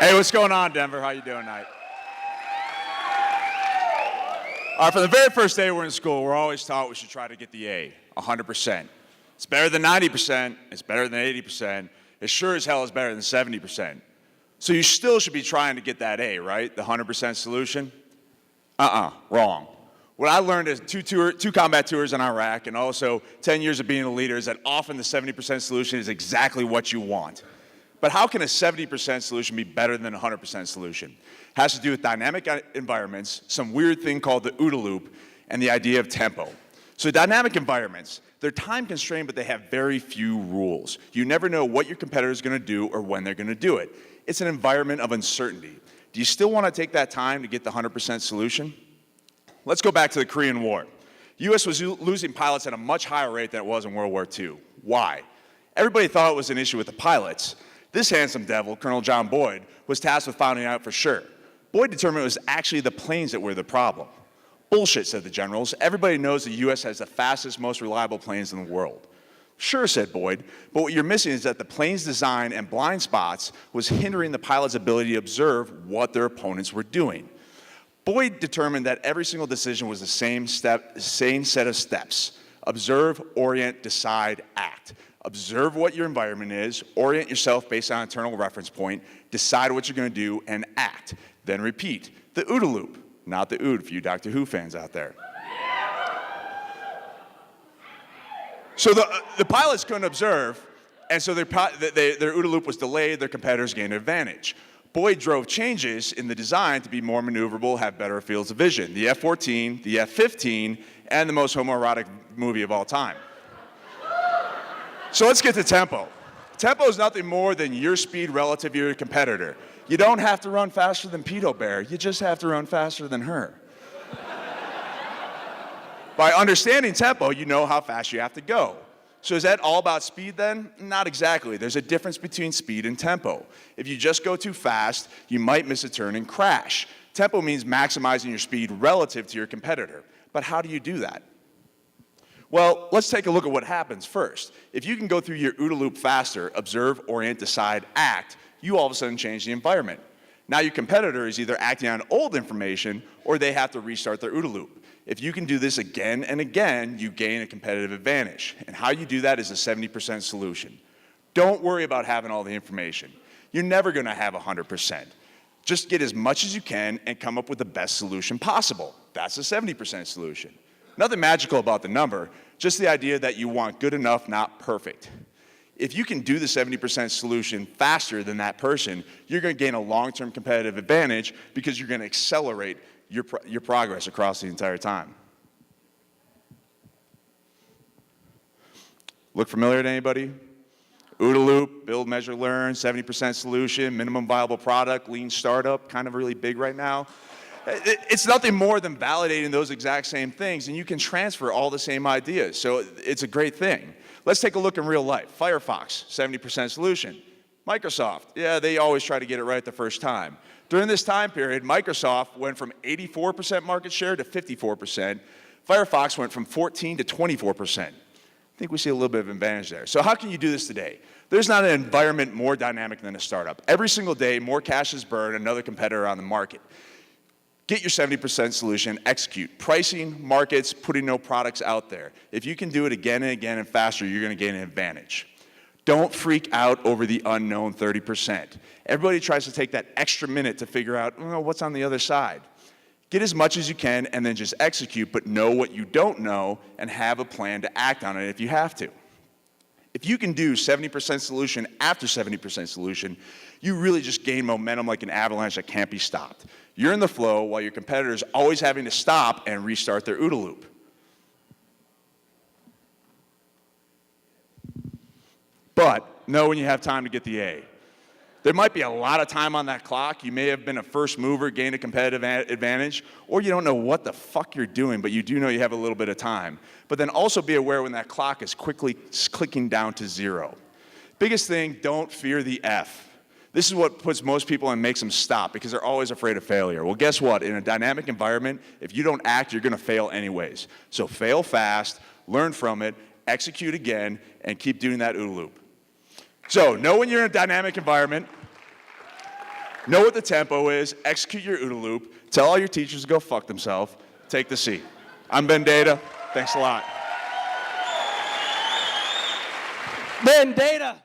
Hey, what's going on, Denver? How you doing tonight? All right, from the very first day we're in school, we're always taught we should try to get the A, 100%. It's better than 90%, it's better than 80%, it sure as hell is better than 70%. So you still should be trying to get that A, right? The 100% solution? Wrong. What I learned is two combat tours in Iraq and also 10 years of being a leader is that often the 70% solution is exactly what you want. But how can a 70% solution be better than a 100% solution? It has to do with dynamic environments, some weird thing called the OODA loop, and the idea of tempo. So dynamic environments, they're time constrained, but they have very few rules. You never know what your competitor is going to do or when they're going to do it. It's an environment of uncertainty. Do you still want to take that time to get the 100% solution? Let's go back to the Korean War. The U.S. was losing pilots at a much higher rate than it was in World War II. Why? Everybody thought it was an issue with the pilots. This handsome devil, Colonel John Boyd, was tasked with finding out for sure. Boyd determined it was actually the planes that were the problem. Bullshit, said the generals. Everybody knows the U.S. has the fastest, most reliable planes in the world. Sure, said Boyd, but what you're missing is that the plane's design and blind spots was hindering the pilot's ability to observe what their opponents were doing. Boyd determined that every single decision was the same set of steps. Observe, orient, decide, act. Observe what your environment is, orient yourself based on an internal reference point, decide what you're going to do, and act. Then repeat. The OODA loop, not the OOD for you Doctor Who fans out there. So the pilots couldn't observe, and so their OODA loop was delayed, their competitors gained an advantage. Boyd drove changes in the design to be more maneuverable, have better fields of vision. The F-14, the F-15, and the most homoerotic movie of all time. So let's get to tempo. Tempo is nothing more than your speed relative to your competitor. You don't have to run faster than Pedo Bear, you just have to run faster than her. By understanding tempo, you know how fast you have to go. So is that all about speed then? Not exactly. There's a difference between speed and tempo. If you just go too fast, you might miss a turn and crash. Tempo means maximizing your speed relative to your competitor. But how do you do that? Well, let's take a look at what happens first. If you can go through your OODA loop faster, observe, orient, decide, act, you all of a sudden change the environment. Now your competitor is either acting on old information or they have to restart their OODA loop. If you can do this again and again, you gain a competitive advantage. And how you do that is a 70% solution. Don't worry about having all the information. You're never going to have 100%. Just get as much as you can and come up with the best solution possible. That's a 70% solution. Nothing magical about the number, just the idea that you want good enough, not perfect. If you can do the 70% solution faster than that person, you're going to gain a long-term competitive advantage because you're going to accelerate your progress across the entire time. Look familiar to anybody? OODA loop, build, measure, learn, 70% solution, minimum viable product, lean startup, kind of really big right now. It's nothing more than validating those exact same things, and you can transfer all the same ideas, so it's a great thing. Let's take a look in real life. Firefox, 70% solution. Microsoft, yeah, they always try to get it right the first time. During this time period, Microsoft went from 84% market share to 54%. Firefox went from 14 to 24%. I think we see a little bit of advantage there. So how can you do this today? There's not an environment more dynamic than a startup. Every single day, more cash is burned, another competitor on the market. Get your 70% solution, execute. Pricing, markets, putting no products out there. If you can do it again and again and faster, you're going to gain an advantage. Don't freak out over the unknown 30%. Everybody tries to take that extra minute to figure out what's on the other side. Get as much as you can and then just execute, but know what you don't know and have a plan to act on it if you have to. If you can do 70% solution after 70% solution, you really just gain momentum like an avalanche that can't be stopped. You're in the flow while your competitor's always having to stop and restart their OODA loop. But know when you have time to get the A. There might be a lot of time on that clock. You may have been a first mover, gained a competitive advantage, or you don't know what the fuck you're doing, but you do know you have a little bit of time. But then also be aware when that clock is quickly clicking down to 0. Biggest thing, don't fear the F. This is what puts most people and makes them stop because they're always afraid of failure. Well, guess what? In a dynamic environment, if you don't act, you're going to fail anyways. So fail fast, learn from it, execute again, and keep doing that OODA loop. So know when you're in a dynamic environment. know what the tempo is, execute your OODA loop, tell all your teachers to go fuck themselves, take the seat. I'm Ben Deda. Thanks a lot. Ben Deda.